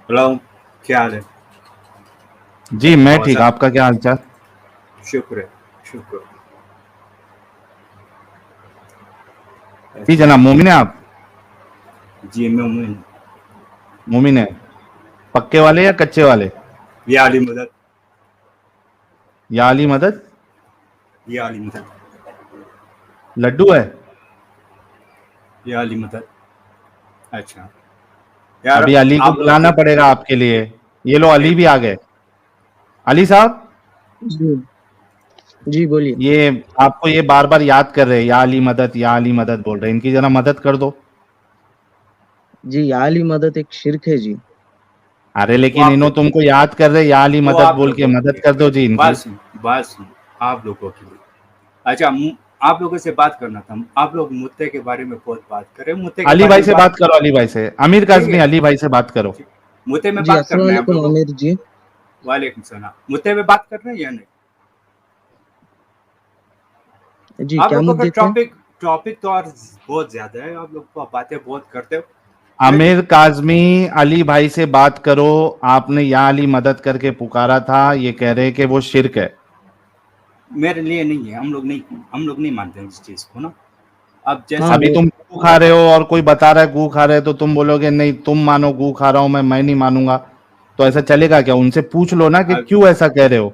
Hello, क्या हाल है? जी मैं आवाज़ ठीक, आ आपका क्या हालचाल? शुक्र है, शुक्र। जी ऐसे जनाब, मोमिन है आप? जी मैं उम्मीद मोमिन है। पक्के वाले या कच्चे वाले? या अली मदद, या अली मदद? या अली मदद, लड्डू है? या अली मदद। अच्छा, यार अभी अली को आप लोग बुलाना के पड़ेगा आपके लिए। ये लो, अली एक भी आ गए। अली साहब, जी जी बोलिए। ये आपको ये बार बार याद कर रहे हैं, या अली मदद या अली मदद बोल रहे हैं, इनकी जरा मदद कर दो। जी आली मदद एक शिरक है जी। अरे वो लेकिन आप इन्हों लोग तुमको याद कर रहे, या अली वो मदद आप बोल के लोगों के मदद लिए कर दो जी इनकी। बात सुन आप लोगों के लिए। अच्छा, आप लोगों से बात करना था। आप लोग मुद्दे के बारे में बहुत बात करें, मुद्दे के अली बारे भाई में से बात बात करो, अली भाई से। अमीर ठीक काजमी, है। अली भाई से बात करो। ठीक। मुद्दे में जी बात अस्सलाम करना है आप वालेकुम लोगों आमिर को। जी। वालेकुम सलाम। मुद्दे में बात करना है या नहीं? जी आप क्या लोगों का मुद्दे थे? टॉपिक टॉपिक तो और बहुत ज्यादा है। आप लोग तो बातें बहुत करते हो, लेकिन आमिर काज़मी, अली भाई से बात करो। आपने या अली मदद करके पुकारा था, ये कह रहे कि वो शिर्क है। मेरे लिए नहीं है। हम लोग नहीं मानते हैं इस चीज को ना। अब हाँ जैसा अभी वो तुम गू खा रहे हो और कोई बता रहा है गू खा रहे हो, तो तुम बोलोगे नहीं तुम मानो गू खा रहा हूं मैं नहीं मानूंगा। तो ऐसा चलेगा क्या? उनसे पूछ लो ना कि अब क्यों ऐसा कह रहे हो।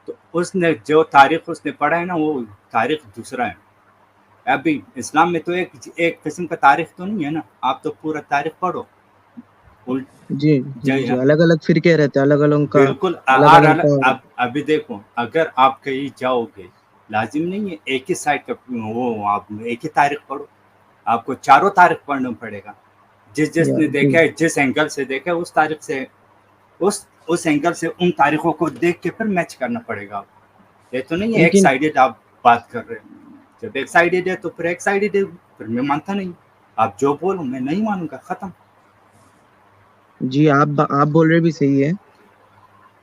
तो उसने जो तारीख उसने पढ़ा है ना, वो तारीख दूसरा है। अभी इस्लाम में तो एक एक किस्म का तारीख तो नहीं है ना। आप तो पूरा तारीख पढ़ो। उल जी जी जी जय अलग अलग फिरके रहते हैं, अलग अलग का बिल्कुल। अलग अलग का। अब अभी देखो, अगर आप कहीं जाओगे, लाजिम नहीं है एक ही साइड का वो आप एक ही तारीख पढ़ो। आपको चारों तारीख पढ़ना पड़ेगा। या जिसने जी देखा है, जिस एंगल से देखा है, उस तारीख से उस एंगल से उन तारीखों को देख के फिर मैच करना पड़ेगा आपको। ये तो नहीं है एक लेकिन साइडेड आप बात कर रहे हो। जब एक साइडेड है तो फिर एक साइडेड है, फिर मैं मानता नहीं। आप जो बोलो मैं नहीं मानूंगा, खत्म। जी आप बोल रहे भी सही है।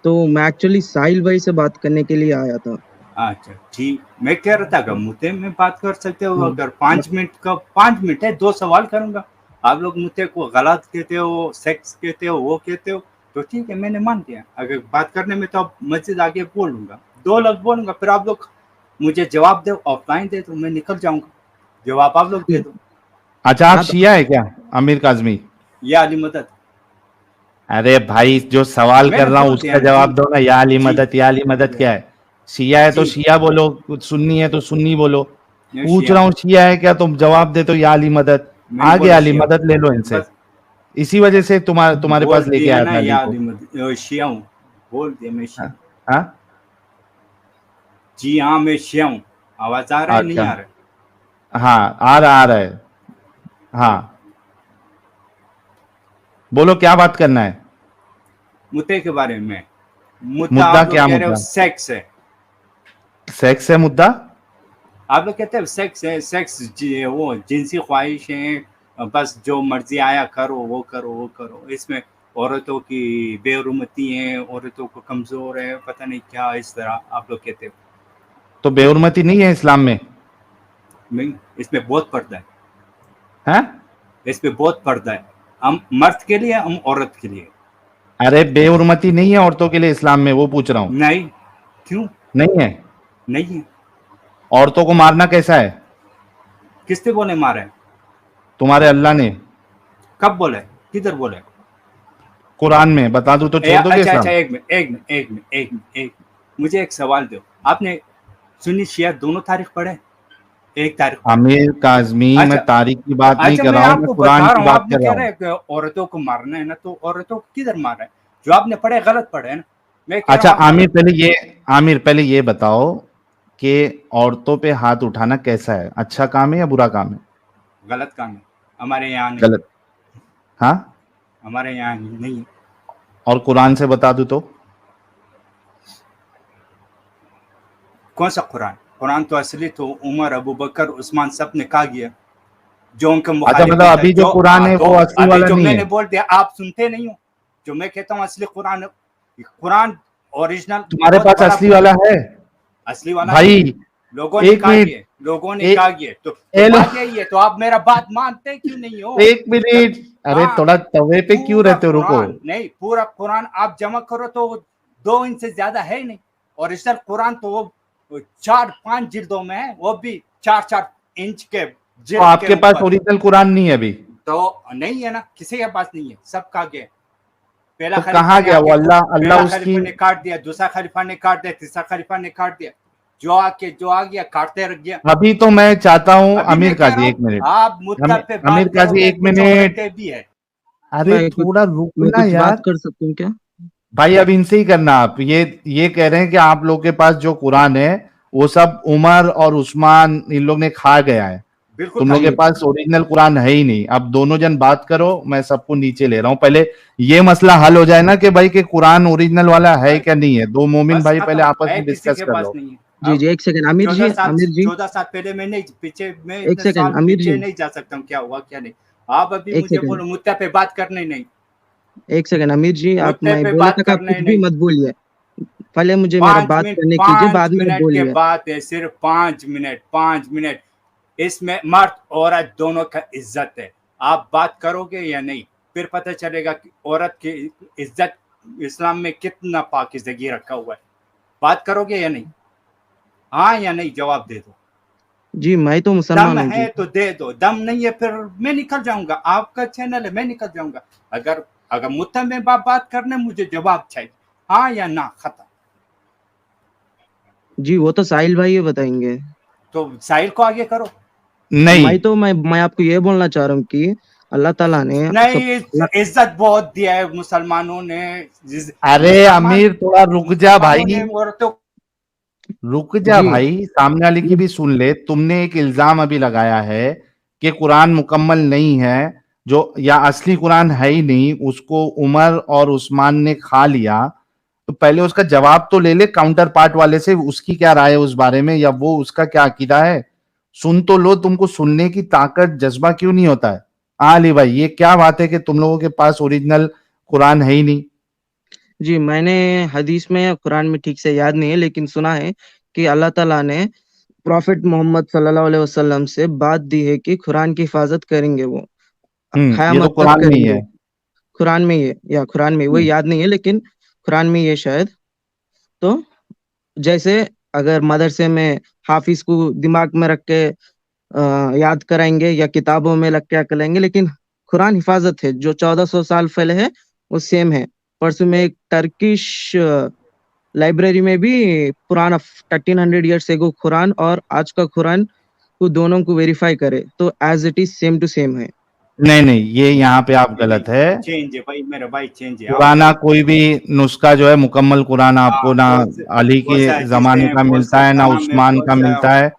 तो मैं एक्चुअली साहिल भाई से बात करने के लिए आया था। अच्छा ठीक, मैं कह रहा था अगर मुद्दे में बात कर सकते हो, हाँ अगर 5 मिनट का 5 मिनट है, 2 सवाल करूंगा। आप लोग मुद्दे को गलत कहते हो, सेक्स कहते हो, वो कहते हो, तो ठीक है, मैंने मान लिया। अगर बात करने में तो अब मस्जिद आगे बोलूंगा, 2 लफ्ज बोलूंगा, फिर आप लोग मुझे जवाब दो, ऑफलाइन दे दो, मैं निकल जाऊंगा। जवाब आप लोग दे जी दो। अच्छा, आप आप शिया है क्या? आमिर काजमी, या अली मदद। अरे भाई जो सवाल कर मैंने रहा हूँ बोल दिया उसका ना जी। जवाब दो ना। या अली जी मदद, या अली मदद जी क्या है? शिया है तो जी। शिया बोलो, कुछ सुन्नी है तो सुन्नी बोलो। मैं पूछ शिया रहा हूँ। हूँ शिया है क्या, तुम जवाब दे तो या अली मदद। मैंने आ बोला गया अली शिया मदद, ले लो हूँ इनसे। बस। इसी वजह से तुम्हारे बोल पास लेके दिया आया ना, था अली या को। अली मदद शिया हूँ। बोल दिया मैं हाँ शिया हूँ। हाँ? जी हाँ, मैं शिया हूँ। आवाज आ रहा है नहीं अच्छा। आ रहा है? हाँ, आ रहा है। हाँ, बोलो क्या बात करना है। मुद्दे के बारे में। मुद्दा मुद्दा आप लोग क्या कह रहे हो मुद्दा? सेक्स है। सेक्स है मुद्दा? आप लोग कहते हो सेक्स है, सेक्स वो जिनसी ख्वाहिश है, बस जो मर्जी आया करो, वो करो, वो करो। इसमें औरतों की बेरुमती है, औरतों को कमजोर है, पता नहीं क्या, इस तरह आप लोग कहते हो। तो बेहुरमती नहीं है इस्लाम में? नहीं, इसमें बहुत पर्दा है। हैं? इसमें बहुत पर्दा है। हम मर्द के लिए, हम औरत के लिए। अरे बेहुरमती नहीं है औरतों के लिए इस्लाम में, वो पूछ रहा हूँ। नहीं। क्यों? नहीं है? नहीं है। औरतों को मारना कैसा है? किसने बोले मारा है? तुम्हारे अल्लाह ने। कब बोला है? किधर बोला है? कुरान में बता दूं तो छोड़ दोगे अच्छा अच्छा, इस्लाम? एक मिनट एक मिनट एक मिनट एक मिनट एक मिनट। मुझे एक सवाल दो। आपने सुन्नी शिया दोनों तारीख पढ़े? एक तारीख पढ़े? आमिर काजमी, मैं अच्छा। तारीख की बात नहीं अच्छा, कर मैं रहा हूँ, मैं आपको कुरान बता रहा की हूँ। बात आपने कर रहा कह रहे हूँ। हैं कि औरतों को मारना है ना, तो औरतों को किधर मार रहा है? जो आपने पढ़े गलत पढ़े है ना। मैं कह रहा अच्छा हूँ आप आमिर, गलत पढ़े। आमिर पहले ये बताओ कि औरतों पे हाथ उठाना कैसा है, अच्छा काम है या बुरा काम है? गलत काम है। हमारे यहाँ नहीं है। गलत? हाँ? हमारे यहाँ नहीं है। और कुरान से बता दूं तो? कौन सा कुरान? कुरान तो असली तो उमर, अबू बकर, उस्मान सब ने कहा गया। जो उनके अच्छा, मुखालिफ मतलब नहीं था, अभी जो जो कुरान है तो वो असली अभी वाला जो नहीं मैंने है? बोल दिया आप सुनते नहीं हो। जो मैं कहता हूँ असली कुरान, कुरान ओरिजिनल तुम्हारे बहुत पास बड़ा असली कुरान। वाला है? असली वाला नहीं भाई है। लोगों ने एक कहा मिनट, है। लोगों ने ए, कहा ये तो लो, बात यही है, तो आप मेरा बात मानते क्यों नहीं हो? एक मिनट, अरे हाँ, थोड़ा तवे पे क्यों पूरा रहते हो, रुको। कुरान नहीं, पूरा कुरान आप जमा करो तो 2 इंच से ज्यादा है ही नहीं। ओरिजिनल कुरान तो वो 4-5 जिल्दों में है, वो भी 4-4 इंच के तो जिल्द के आपके पास ऊपर। ओरिजिनल कुरान नहीं है अभी? तो नहीं है ना, किसी के पास नहीं है, सब कहा गया। पहला तो खलीफा कहाँ ने गया वो? आके अल्लाह पहला अल्लाह उसकी खलीफा ने काट दिया, दूसरा खलीफा ने काट दिया, तीसरा खलीफा ने काट दिया, जो आ गया काटते रख गया। अभी तो मैं चाहता हूँ अभी मैं आमिर कह रहा काजी, हूँ, एक मिनट। आप मुद्दा पे आमिर बात काजी, करोगे, एक कुछ मिनट। औरतें भी है। अरे मैं कुछ थोड़ा मैं रुकना कुछ यार। बात कर सकता हूँ क्या? भाई अब इनसे ही करना। आप ये कह रहे हैं कि आप लोग के पास जो कुरान है वो सब उमर और उस्मान इन लोग ने खा गया है, बिल्कुल तुम लोग के जी खाएंगे। पास ओरिजिनल कुरान है ही नहीं। अब दोनों जन बात करो, मैं सबको नीचे ले रहा हूँ। पहले ये मसला हल हो जाए ना कि भाई कि कुरान ओरिजिनल वाला है क्या नहीं है। दो मोमिन बस भाई पहले खत्म आपस है, में किसी डिस्कस के कर पास लो। नहीं है। जी अब जी, एक सेकंड आमिर जी, आमिर जी, 14 साल पहले मैं नहीं पीछे, मैं एक इतने सेकंड साल आमिर पीछे जी, नहीं जा सकता हूँ, क्या हुआ क्या नहीं। आप अभी एक मुझे सेकंड, बोलो मुद्दा पे बात करने नहीं, एक सेकंड आमिर जी, आप मुद्दे मैं पे बोला था बात कि आप करने कुछ भी नहीं। मत बोलिए। पहले मुझे मेरा 5 बात मिनट करने कीजिए, 5 बाद में आप मिनट के बोलिए। बात है, सिर्फ 5 मिनट। इसमें मर्द औरत दोनों का इज्जत है। आप बात करोगे या नहीं, फिर पता चलेगा कि औरत की इज्जत इस्लाम में कितना पाकीज़गी रखा हुआ है। बात करोगे या नहीं? हाँ या नहीं जवाब दे दो। जी मैं तो दम मुसलमान हूँ जी। है तो दे दो, दम नहीं है फिर मैं निकल जाऊंगा। आपका चैनल है, मैं निकल जाऊंगा। अगर अगर मुद्दा में बात करने, मुझे जवाब चाहिए, हाँ या ना, खत्म। जी वो तो साहिल भाई ये बताएंगे। तो साहिल को आगे करो। नहीं मैं आपको ये बोलना चाह रहा हूँ कि अल्लाह ताला ने सब नहीं, इज्जत बहुत दिया है मुसलमानों ने। अरे मुसलमान अमीर थोड़ा रुक जा मुसलमानों भाई, ने औरतों रुक जा जी भाई, सामने वाले की भी सुन ले। तुमने एक इल्जाम अभी लगाया है कि कुरान मुकम्मल नहीं है, जो या असली कुरान है ही नहीं, उसको उमर और उस्मान ने खा लिया। तो पहले उसका जवाब तो ले ले काउंटर पार्ट वाले से, उसकी क्या राय है उस बारे में, या वो उसका क्या अकीदा है। सुन तो लो, तुमको सुनने की ताकत जज्बा क्यों नहीं होता है? हाँ अली भाई, ये क्या बात है कि तुम लोगों के पास ओरिजिनल कुरान है ही नहीं? जी, मैंने हदीस में या कुरान में ठीक से याद नहीं है, लेकिन सुना है कि अल्लाह ताला ने प्रॉफिट मोहम्मद सल्लल्लाहु अलैहि वसल्लम से बात दी है कि कुरान की हिफाजत करेंगे वो, ये तो क़यामत तक कुरान में ही करेंगे। है। कुरान में ये, या कुरान में वो हम्म, याद नहीं है, लेकिन कुरान में ये शायद। तो जैसे अगर मदरसे में हाफिज को दिमाग में रख के याद कराएंगे या किताबों में लग के कराएंगे, लेकिन कुरान हिफाजत है, जो 1400 साल पहले है वो सेम है। परसों में एक टर्किश लाइब्रेरी में भी पुराना 1300 ईयर्स एगो कुरान और आज का कुरान को दोनों को वेरीफाई करे तो as it is same to same है। नहीं नहीं, ये यहाँ पे आप नहीं, गलत है। चेंज है भाई, मेरा भाई चेंज है, आप पुराना गलत कोई भी नुस्खा जो है, मुकम्मल कुरान है। हाँ, आपको ना अली के बहुत सारी चीजें जमाने हैं, का बहुत मिलता से है, ना कलाम है, उस्मान बहुत का सा। मिलता है,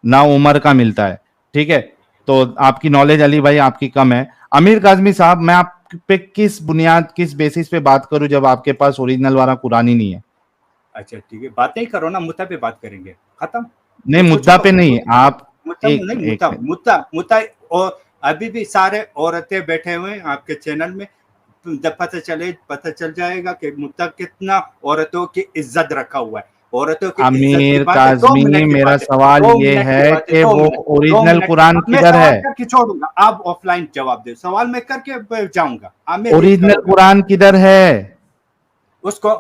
ना उमर का मिलता है। ठीक है, तो आपकी नॉलेज अली भाई आपकी कम है। अमीर काजमी साहब, मैं आप पे किस बुनियाद, किस बेसिस पे बात करूं जब आपके पास ओरिजिनल वाला कुरान ही नहीं है? अच्छा ठीक है, बातें ही करो ना, मुद्दा पे बात करेंगे, खत्म। नहीं, मुझको मुद्दा छोड़ो, पे नहीं आप। मुद्दा एक नहीं, एक मुद्दा मिनट। मुद्दा मुद्दा। और अभी भी सारे औरतें बैठे हुए हैं आपके चैनल में, जब पता चल जाएगा कि मुद्दा कितना औरतों की इज्जत रखा हुआ है। औरतों की इज्जत की आमिर बात है, दो काजमी, मिनट की मेरा बात है, सवाल दो ये मिनट की है बात है, कि दो वो मिनट, दो ओरिजिनल मिनट। कुरान अब मैं किधर है? सवाल करके छोड़ूंगा, आप ऑफलाइन जवाब दे, सवाल मैं करके जाऊंगा, आप मैं रीड ओरिजिनल करूंगा। कुरान किधर है? उसको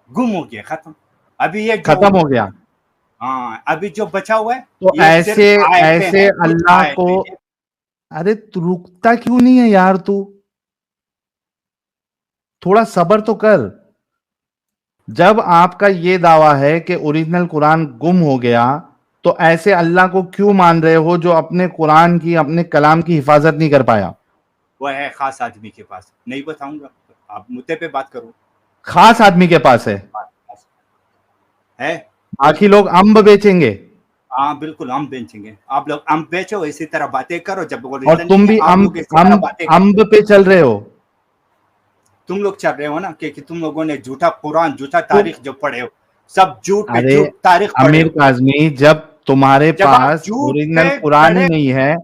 गुम हो गया, खत्म। अभी ये जो, खत्म हो गया? हाँ अभी जो बचा हुआ है, तो ये ऐसे सिर्फ आयतें ऐसे हैं, कुछ अल्लाह को, आयतें हैं। अरे तू रुकता क्यों नहीं है यार? तू थोड़ा सब्र तो कर। जब आपका ये दावा है कि ओरिजिनल कुरान गुम हो गया, तो ऐसे अल्लाह को क्यों मान रहे हो जो अपने कुरान की, अपने कलाम की हिफाजत नहीं कर पाया? वो है खास आदमी के पास, नहीं बताऊंगा, आप मुद्दे पे बात करो। खास आदमी के पास है? है। बाकी लोग अम्ब बेचेंगे हाँ बिल्कुल, हम बेचेंगे, आप लोग हम बेचो, इसी तरह बातें करो, जब वो और रीजन नहीं तुम है भी आप लोग अम्ब इसी तरह अम्ब बातें करो। अम्ब पे चल रहे हो। तुम लोग चल रहे हो ना कि तुम लोगों ने झूठा कुरान, झूठा तुम, तारीख जो पढ़े हो, सब झूठ पे अरे झूठ तारीख पढ़े आमिर हो। काजमी, जब तुम्हारे जब आप पास झूठ ओरिजिनल पे कुरान ही खड़े, नहीं है,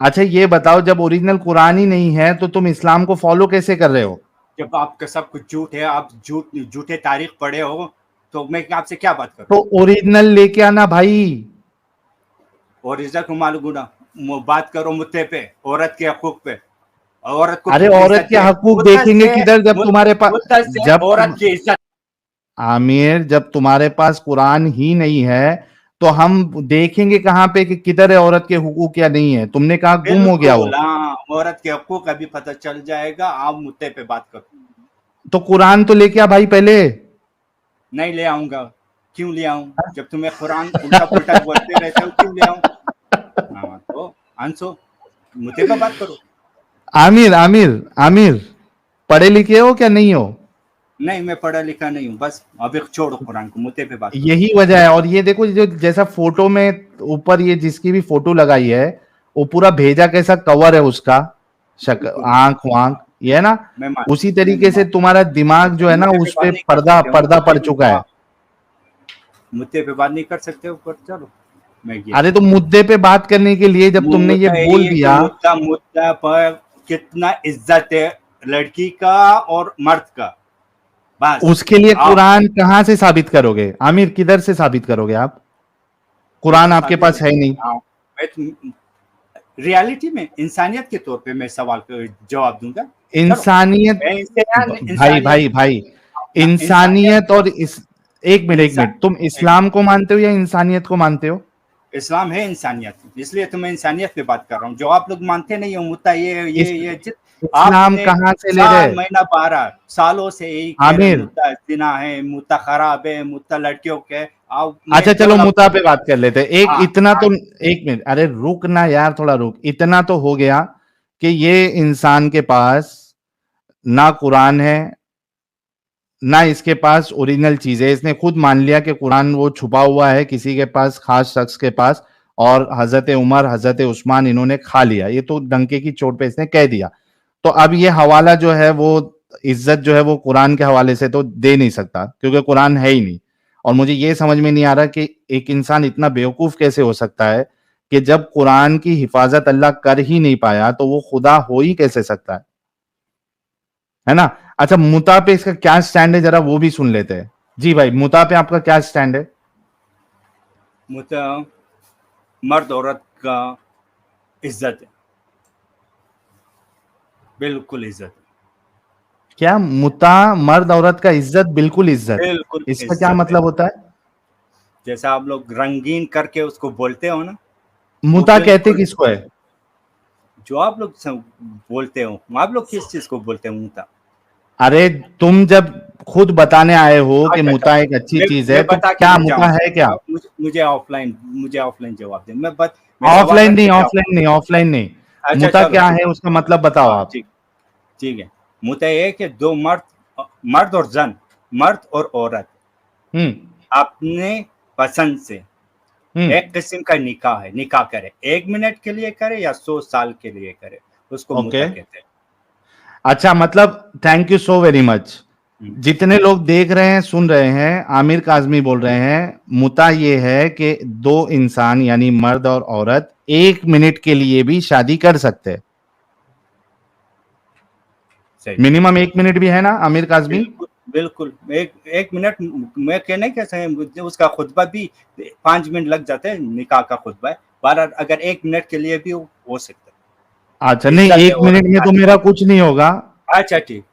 अच्छा ये बताओ, जब ओरिजिनल कुरान ही नहीं है तो तुम इस्लाम को फॉलो कैसे कर रहे हो? जब आपका सब कुछ झूठ है, आप झूठे तारीख पढ़े हो, तो मैं आपसे क्या बात करूं? तो ओरिजिनल लेके आना भाई। और इज्जत को मालूम बात करो मुद्दे पे, औरत के हकूक पे। औरत को अरे कितनी औरत इज्जत के है, हकूक देखेंगे किधर जब तुम्हारे पास, मुद्दा से जब औरत की इज्जत। आमिर जब तुम्हारे पास कुरान ही नहीं है तो हम देखेंगे कहां पे कि किधर है औरत के हुकूक या नहीं है? तुमने कहा गुम हो गया बिल्कुल वो, हाँ, औरत के हकूक अभी पता चल जाएगा, आप मुद्दे पे बात करो। तो कुरान तो लेके आ भाई पहले। नहीं ले आऊंगा, क्यों ले आऊं? जब तुम्हें कुरान उल्टा पुल्टा बोलते रहते हो, क्यों ले आऊं? हाँ तो आंसो, मुद्दे पे बात करो। आमिर आमिर आमिर, पढ़े लिखे हो क्या नहीं हो? नहीं, मैं पढ़ा लिखा नहीं हूँ, बस अभी छोड़ो कुरान को, मुद्दे पे बात करो। यही वजह है। और ये देखो जो जैसा फोटो में ऊपर ये जिसकी भी फोटो लगाई है, वो पूरा भेजा कैसा कवर है उसका, बिल्कुल आंख वांख, ये है ना, मैं मान उसी मैं तरीके से मान तुम्हारा दिमाग जो है ना मुद्दे पे उस बात पे नहीं कर पर्दा सकते हो, पर्दा पड़ ठीक चुका है। मुद्दे पे बात नहीं कर सकते हो, पर चलो मैं गया। अरे तो मुद्दे पे बात करने के लिए जब तुमने ये मुद्दा यही बोल है कि दिया, मुद्दा पर कितना इज्जत है लड़की का और मर्द का, बस। उसके लिए आओ, कुरान कहां से साबित करोगे आमिर? किधर से साबित करोगे आप? मैं कुरान तो आपके साबित पास है नहीं। हाँ, मैं तो रियलिटी में इंसानियत के तौर पे मैं सवाल का जवाब दूंगा। चलो, इंसानियत, मैं इंसान भाई इंसानियत भाई भाई, इंसानियत इंसानियत और इस, एक इंसान मिनट, तुम एक मिनट, इस्लाम को मानते हो या इंसानियत को मानते हो? इस्लाम है इंसानियत, इसलिए तो मैं इंसानियत पे बात कर रहा हूँ। जो आप लोग मानते नहीं हो मुद्दा इस, ये जित इस्लाम आपने कहां से ले साल रहे? महीना 12 सालों से यही कह रहे, आमिर, मुद्दा जिना है, मुद्दा खराब है, मुद्दा लड़कियों के। आप मैं अच्छा दो चलो लफ्ज मुद्दा पे बात कर लेते हैं। एक हाँ इतना हाँ तो, एक मिनट, अरे रुक ना यार, थोड़ा रुक। इतना तो हो गया कि ये इंसान के पास ना कुरान है, ना इसके पास ओरिजिनल चीज है। इसने खुद मान लिया कि कुरान वो छुपा हुआ है किसी के पास, खास शख्स के पास, और हजरत उमर हजरत उस्मान इन्होंने खा लिया। ये तो डंके की चोट पे इसने कह दिया। तो अब ये हवाला जो है वो, इज्जत जो है वो कुरान के हवाले से तो दे नहीं सकता, क्योंकि कुरान है ही नहीं। और मुझे ये समझ में नहीं आ रहा कि एक इंसान इतना बेवकूफ कैसे हो सकता है कि जब कुरान की हिफाजत अल्लाह कर ही नहीं पाया तो वो खुदा हो ही कैसे सकता है ना? अच्छा, मुता पे इसका क्या स्टैंड है जरा वो भी सुन लेते हैं। जी भाई, मुता पे आपका क्या स्टैंड है? मुद्दा मर्द औरत का इज्जत है, बिल्कुल इज्जत क्या मुता मर्द औरत का इज्जत, बिल्कुल है, इज्जत? बिल्कुल इसका क्या इज्जत है। मतलब होता है? जैसा आप लोग रंगीन करके उसको बोलते हो ना, वो मुता कहते बिल्कुल किसको है? जो आप लोग बोलते हो, आप लोग किस चीज को बोलते हो मुद्दा? अरे तुम जब खुद बताने आए हो कि अच्छा अच्छा, मुता एक अच्छी चीज है, मैं तो बता के क्या नहीं मुता जाऊंगा। है क्या? मुझे ऑफलाइन जवाब दे, मैं सवाल ऑफलाइन रख नहीं, के जाऊँ। ऑफलाइन नहीं, ऑफलाइन नहीं। अच्छा मुता चलो क्या ठीक, है उसका मतलब बताओ हाँ आप। ठीक, ठीक है। मुद्दा ये है कि दो मर्द, मर्द और जन, मर्द और औरत हम्म अपने पसंद से हम्म एक किस्म का निकाह है, निकाह करे, 1 मिनट के लिए करे या 100 साल के लिए करे, उसको ओके, मुद्दा कहते हैं। अच्छा, मतलब thank you so very much. हम्म, जितने लोग देख रहे हैं सुन रहे हैं, आमिर काजमी बोल रहे हैं, मुता ये है कि दो इंसान यानी मर्द और औरत 1 मिनट के लिए भी शादी कर सकते हैं। सही, मिनिमम 1 मिनट भी है ना आमिर काजमी? बिल्कुल बिल्कुल, एक एक मिनट मैं कहने कैसे हैं, उसका खुतबा भी 5 मिनट लग जाते हैं, निकाह का खुतबा है 12, अगर 1 मिनट के लिए भी हो सकता अच्छा है। नहीं, इज्जत है एक औरत मिनट में का। तो मेरा कुछ नहीं होगा। अच्छा ठीक,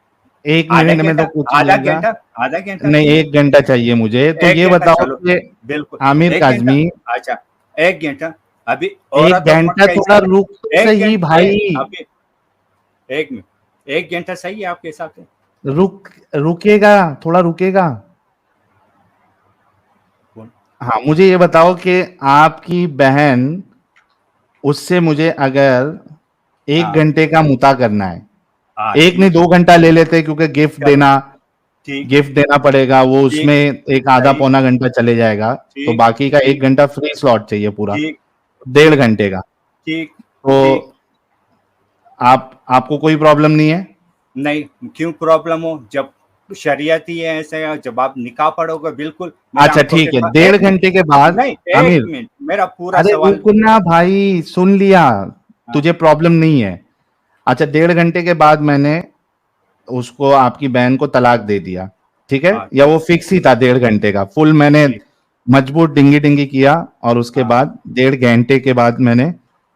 एक आधा मिनट में तो घंटा, कुछ नहीं आधा होगा। घंटा, आधा घंटा, नहीं, 1 घंटा चाहिए मुझे। तो एक ये घंटा, बताओ चलो कि बिल्कुल, आमिर 1 घंटा, काजमी, अच्छा 1 घंटा, अभी एक औरत और मर्द घंटा का थोड़ा हिसाब है। रुक तो एक सही घंटा भाई। अभी 1 मिनट, 1 घंटा सही है आपके हिसाब से? रुकेगा, थोड़ा रुकेगा। बोल। हाँ, मुझे ये बताओ कि आपकी बहन, उससे मुझे अगर एक हाँ घंटे का मुता करना है, हाँ एक नहीं ठीक, 2 घंटा ले लेते, क्योंकि चलो ठीक, गिफ्ट देना पड़ेगा, वो ठीक, उसमें एक आधा सही, पौना घंटा चले जाएगा। तो ठीक, बाकी का एक ठीक, घंटा फ्री स्लॉट चाहिए पूरा, ठीक, 1.5 घंटे का। ठीक, तो ठीक। आपको कोई प्रॉब्लम नहीं है? नहीं, क्यों प्रॉब्लम हो? जब शरीयत ही है ऐसे है, जब आप निकाह पढ़ोगे, बिल्कुल मेरा अच्छा आंखों के ठीक है, साथ। 1.5 घंटे के बाद। नहीं, एक आमिर, मिनट, मेरा पूरा अरे सवाल। रुकना भाई, सुन लिया, हाँ तुझे प्रॉब्लम नहीं है। अच्छा, 1.5 घंटे के बाद मैंने उसको, आपकी बहन को तलाक दे दिया, ठीक है? हाँ या ठीक, वो फिक्स ही था 1.5 घंटे का फुल, मैंने ठीक, मजबूत डिंगी डिंगी किया और उसके बाद 1.5 घंटे के बाद मैंने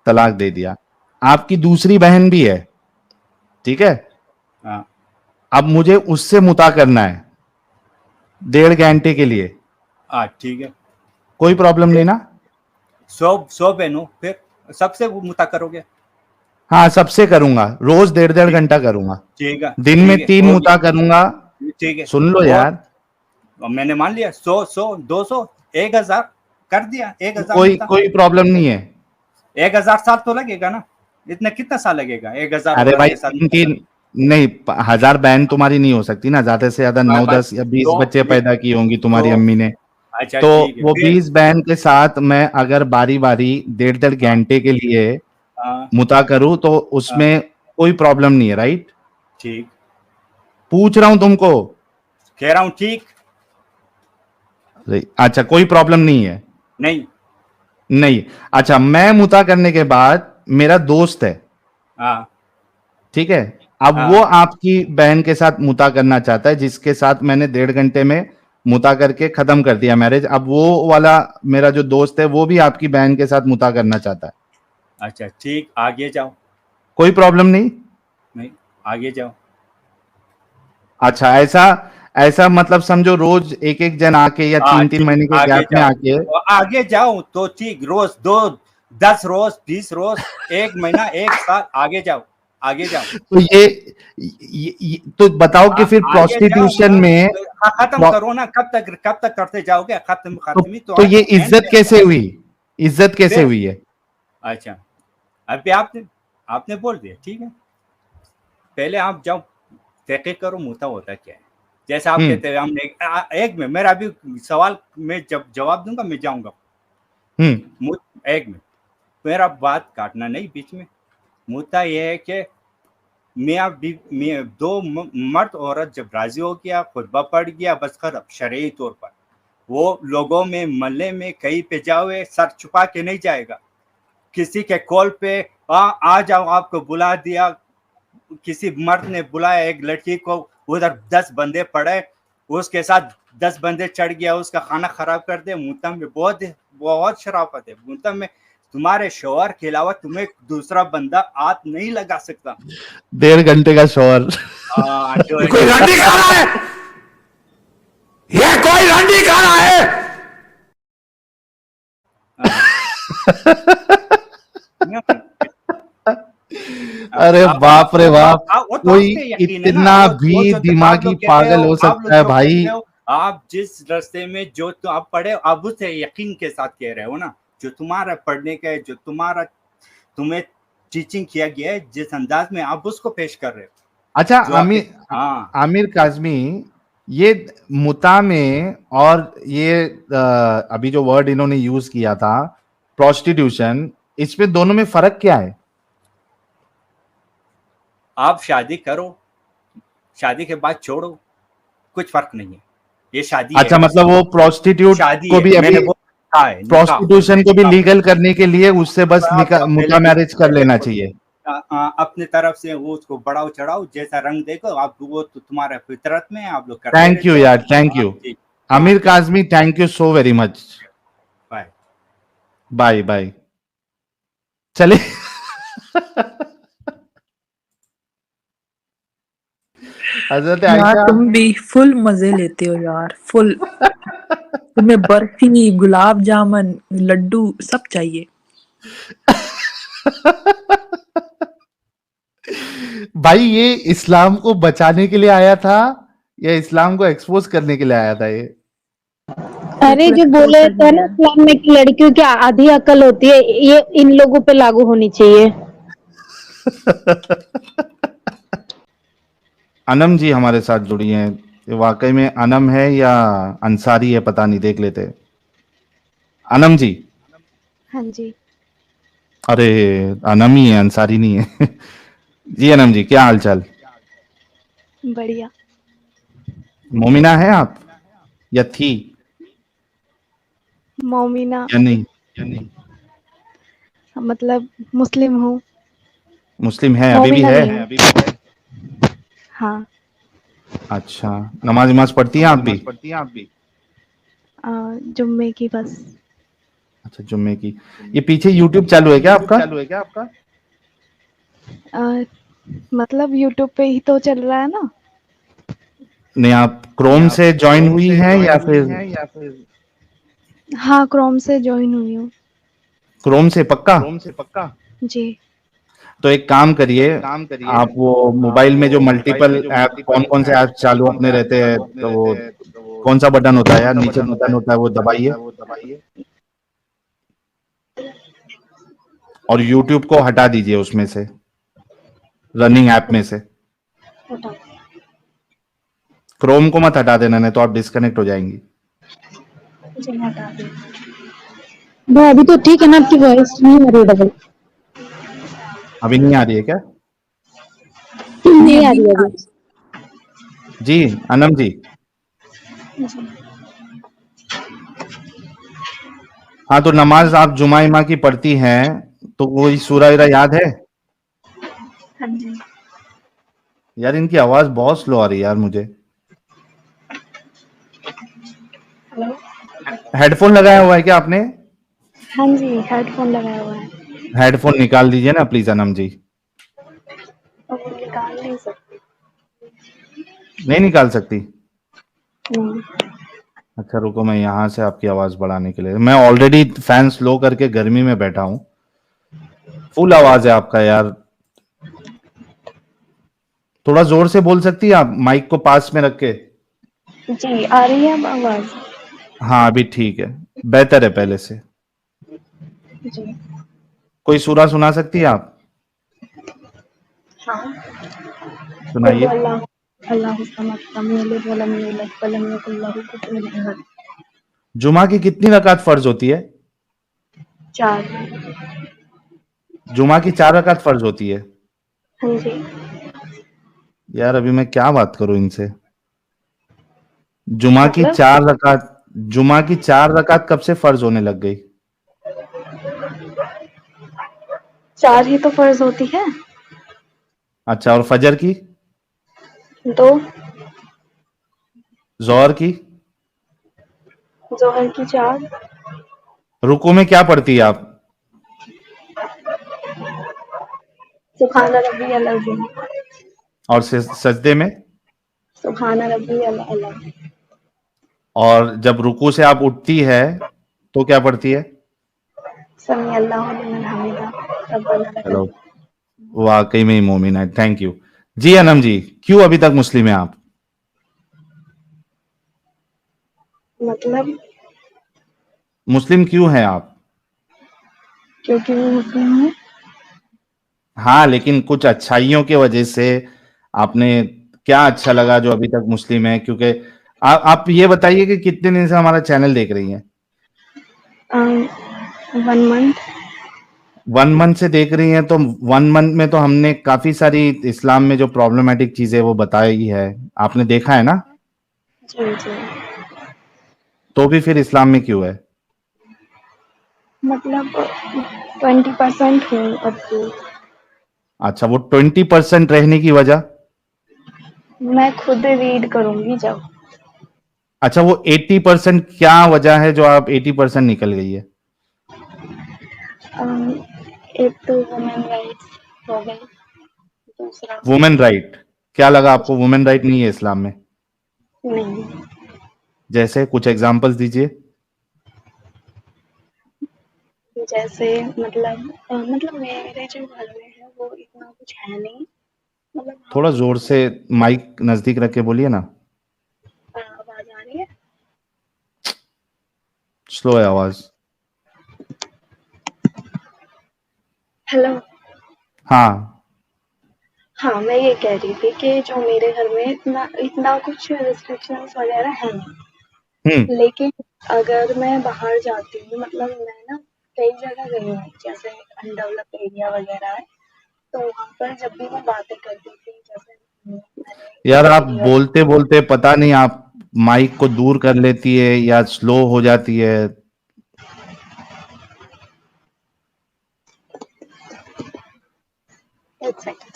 तलाक दे दिया। आपकी दूसरी बहन भी है, ठीक है? हाँ अब मुझे उससे मुता करना है 1.5 घंटे के लिए, ठीक है। कोई प्रॉब्लम नहीं ना? 100 बहनों, फिर सबसे मुता करोगे? हाँ, सबसे करूंगा, रोज 1.5 घंटा करूंगा, ठीक है, दिन में ठीक है, 3 हो मुता गया। करूंगा। ठीक है, सुन लो और यार, मैंने मान लिया 100, 200, 1000 कर दिया, 1000 कोई मुता। कोई प्रॉब्लम नहीं है। 1000 साल तो लगेगा ना? इतना कितना साल लगेगा 1000 अरे औरत भाई के साथ तीन मुता तीन करने? नहीं, 1000 बहन तुम्हारी नहीं हो सकती ना, ज्यादा से ज्यादा 9 भाई 10 या 20 तो बच्चे ये पैदा की होंगी तुम्हारी तो अम्मी ने। अच्छा तो ठीक है, वो फिर 20 बहन के साथ मैं अगर बारी बारी 1.5 हाँ घंटे के लिए हाँ मुता करूं तो हाँ, उसमें कोई प्रॉब्लम नहीं है, राइट? ठीक, पूछ रहा हूं तुमको। कह रहा हूँ ठीक। अच्छा, कोई प्रॉब्लम नहीं है? नहीं। नहीं। अच्छा, मैं मुता करने के बाद मेरा दोस्त है, हाँ ठीक है? अब वो हाँ आपकी बहन के साथ मुता करना चाहता है, जिसके साथ मैंने 1.5 घंटे में मुता करके खत्म कर दिया मैरिज। अब वो वाला मेरा जो दोस्त है वो भी आपकी बहन के साथ मुता करना चाहता है, अच्छा ठीक, आगे जाओ। कोई प्रॉब्लम नहीं? नहीं, आगे जाओ। अच्छा, ऐसा ऐसा मतलब समझो रोज एक एक जन आके या हाँ 3 3 महीने ठीक, के आगे गैप में जाओ। आके। और आगे जाओ तो ठीक, रोज दो, 10 रोज, 20 रोज, 1 महीना, 1 साल, आगे जाओ, आगे जाओ। तो तो बताओ कि फिर आगे जाओ प्रोस्टिट्यूशन में तो खत्म करो ना, कब तक करते जाओगे? खत्म, तो, खत्म ही तो तो है, ये एंड इज्जत पे आता कैसे है। हुई? इज्जत कैसे फिर हुई है? अच्छा, अभी आपने आपने बोल दिया, ठीक है। पहले आप जाओ, तहकीक करो मुद्दा होता क्या है। जैसे आप हम्म कहते हैं हमने एक में मेरा अभी सवाल में जब जवाब दूंगा मैं जाऊंगा। हम्म एक में मेरा बात काटना नहीं बीच में। मुद्दा यह है कि दो मर्द औरत जब राजी हो गया, खुतबा पढ़ गया, बस खत्म, शरई तौर पर वो लोगों में, मोहल्ले में कहीं पे जाओगे सर छुपा के नहीं जाएगा। किसी के कॉल पे आ जाओ, आपको बुला दिया, किसी मर्द ने बुलाया एक लड़की को, उधर 10 बंदे पड़े, उसके साथ 10 बंदे चढ़ गया, उसका खाना खराब कर दे। मुतम में बहुत बहुत शराफत है। मुतम में तुम्हारे शौहर के अलावा तुम्हें दूसरा बंदा हाथ नहीं लगा सकता। 1.5 घंटे का शोर। जो कोई रंडी खा रहा है, ये कोई रंडी खा रहा है। अरे बाप रे बाप, वो तो आप कोई पे यकीन है ना, इतना वो भी जो आप दिमागी लोग कहते पागल हो, हो आप लोग सकता है जो भाई? कहते हो, आप जिस रास्ते में जो तो आप पढ़े, आप उसे यकीन के साथ कह रहे हो ना। जो तुम्हारा पढ़ने का है, जो तुम्हें टीचिंग किया गया है, जिस अंदाज में आप उसको पेश कर रहे हो, अच्छा, जो आप आमिर हाँ आमिर काजमी, ये मुता में और ये अभी जो वर्ड इन्होंने यूज किया था प्रोस्टिट्यूशन, इसमें दोनों में फर्क क्या है? आप शादी करो, शादी के बाद छोड़ो, कुछ फर्क नहीं है। ये शादी अच्छा, है, मतलब वो प्रोस्टिट्यूट शादी को है, भी अभी, मैंने बोला है निकाह, प्रोस्टिट्यूशन को भी निकाह। लीगल करने के लिए उससे बस पहले मुता मैरिज कर लेना चाहिए। अपने तरफ से वो उसको बढ़ाओ चढ़ाओ, जैसा रंग देखो आप, वो तो तुम्हारा फितरत में है, आप लोग करते थैंक यू रहते हो। यार, थैंक यू ठीक, आमिर ठीक, Kazmi, thank you so very much. Bye. Bye bye, चले। हजरत यार आयशा, तुम भी फुल मजे लेते हो यार, फुल। तुम्हें बर्फी, गुलाब जामुन, लड्डू सब चाहिए। भाई ये इस्लाम को बचाने के लिए आया था या इस्लाम को एक्सपोज करने के लिए आया था ये? अरे बिल्कुल जो एक्सपोज बोले थे करने ना गया। इस्लाम में कि लड़कियों की आधी अकल होती है, ये इन लोगों पे लागू होनी चाहिए। अनम जी हमारे साथ जुड़ी हैं, ये वाकई में अनम है या अंसारी है पता नहीं, देख लेते। अनम जी, हाँ जी। अरे अनम ही है, अंसारी नहीं है। जी अनम जी, क्या हाल चाल? बढ़िया। मोमिना है आप या थी मोमिना, या नहीं? मतलब मुस्लिम हूँ। मुस्लिम है, अभी भी मोमिना है? नहीं हूँ। हाँ। अच्छा, नमाज नमाज पढ़ती हैं आप भी? जुम्मे की बस। अच्छा, जुम्मे की। ये पीछे यूट्यूब चालू है क्या आपका? अ, मतलब यूट्यूब पे ही तो चल रहा है ना। नहीं, आप क्रोम से ज्वाइन हुई हैं या फिर? हाँ, क्रोम से ज्वाइन हुई हूँ। क्रोम से पक्का? जी। तो एक काम करिए, आप वो मोबाइल में जो मल्टीपल ऐप, कौन कौन से ऐप चालू अपने रहते हैं, तो वो कौन सा बटन होता है यार, नीचे बटन होता है, वो दबाइए और यूट्यूब को हटा दीजिए उसमें से, रनिंग ऐप में से। क्रोम को मत हटा देना, नहीं तो आप डिस्कनेक्ट हो जाएंगी। भाई अभी तो ठीक है ना, आपकी वॉइस नहीं आ रही है डबल। अभी नहीं आ रही है क्या? नहीं आ अभी रही नहीं है आ अभी। जी अनम जी। हाँ, तो नमाज आप जुमा इमा की पढ़ती हैं, तो वही सूरा वीरा याद है? हाँ जी। यार इनकी आवाज बहुत स्लो आ रही है यार मुझे। हेलो। हेडफोन लगाया हुआ है क्या आपने? हाँ जी, हेडफोन लगाया हुआ है। हेडफोन निकाल दीजिए ना प्लीज अनम जी। और वो निकाल नहीं सकती। नहीं निकाल सकती? नहीं। अच्छा रुको, मैं यहाँ से आपकी आवाज बढ़ाने के लिए, मैं ऑलरेडी फैन स्लो करके गर्मी में बैठा हूँ। फुल आवाज है आपका यार। थोड़ा जोर से बोल सकती है आप, माइक को पास में रख के? जी, आ रही है अब आवाज? हाँ अभी ठीक है, बेहतर है पहले से। जी। कोई सूरा सुना सकती है आप? हाँ। सुनाइए। अल्लाहु समद लम यलिद वलम यूलद वलम यकुल लहू कुफुवन अहद। जुमा की कितनी रकात फर्ज होती है? 4। जुमा की 4 रकात फर्ज होती है? हाँ जी। यार अभी मैं क्या बात करूं इनसे। जुमा की मतलब 4 रकात, जुमा की 4 रकात कब से फर्ज होने लग गई? 4 ही तो फर्ज होती है। अच्छा, और फजर की? 2। जोहर की? जोहर की 4। रुकू में क्या पढ़ती है आप? सुभान रब्बियल अज़ीम। और सजदे में? सुभान रब्बियल अला। और जब रुकू से आप उठती है तो क्या पढ़ती है? समी अल्लाहु लिमन हमिदा। रब्बना लकल। हेलो, वाकई में ही मोमिन है, थैंक यू। जी अनम जी, क्यों अभी तक मुस्लिम है आप? मतलब मुस्लिम क्यों हैं आप? क्योंकि वो मुस्लिम है। हाँ, लेकिन कुछ अच्छाइयों की वजह से आपने, क्या अच्छा लगा जो अभी तक मुस्लिम है? क्योंकि आप ये बताइए कि कितने दिन से हमारा चैनल देख रही हैं? 1 मंथ। 1 मंथ से देख रही हैं, तो 1 मंथ में तो हमने काफी सारी इस्लाम में जो प्रॉब्लमेटिक चीजें वो बताई है, आपने देखा है ना? जी, जी। तो भी फिर इस्लाम में क्यों है? मतलब 20% हूँ अब तो। अच्छा, वो 20% रहने की वजह? मैं खुद रीड करूँगी जब। अच्छा, वो 80% क्या वजह है जो आप 80% निकल गई है? एक तो वुमेन राइट्स हो गई। दूसरा वुमेन राइट? क्या लगा आपको वुमेन राइट नहीं है इस्लाम में? नहीं। जैसे कुछ एग्जांपल्स दीजिए। जैसे मतलब मेरे जो घर में है वो इतना कुछ है नहीं। मतलब थोड़ा हम जोर से माइक नजदीक रख के बोलिए ना। आवाज आ रही है? स्लो है आवाज। हेलो। हाँ। हाँ, मैं ये कह रही थी कि जो मेरे घर में इतना इतना कुछ रिस्ट्रिक्शंस वगैरह है नहीं। हम्म। लेकिन अगर मैं बाहर जाती हूँ, मतलब मैं ना कई जगह गई हूँ, जैसे अनडेवलप एरिया वगैरह है, तो वहाँ पर जब भी मैं बातें करती थी, जैसे मैंने यार आप हिंदी बोलते बोलते पता नहीं आप माइक को दूर कर लेती है या स्लो हो जाती है। एक सेकंड।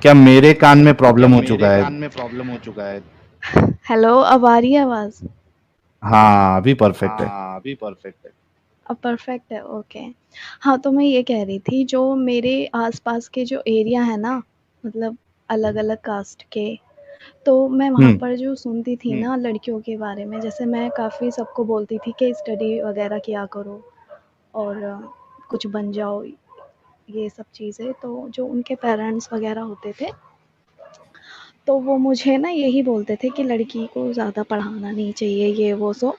क्या मेरे कान में प्रॉब्लम हो चुका है? हाँ हेलो, अब आ रही है आवाज़? हाँ अभी परफेक्ट है। अब परफेक्ट है, ओके। हाँ, तो मैं ये कह रही थी जो मेरे आस-पास के जो एरिया है ना, मतलब अलग-अलग कास्ट के, तो मैं वहाँ हम्म। पर जो सुनती थी ना लड़कियों के बारे में, जैसे मैं काफ़ी सबको बोलती थी कि स्टडी वगैरह किया करो और कुछ बन जाओ, ये सब चीज़ें। तो जो उनके पेरेंट्स वगैरह होते थे, तो वो मुझे ना यही बोलते थे कि लड़की को ज़्यादा पढ़ाना नहीं चाहिए, ये वो सो।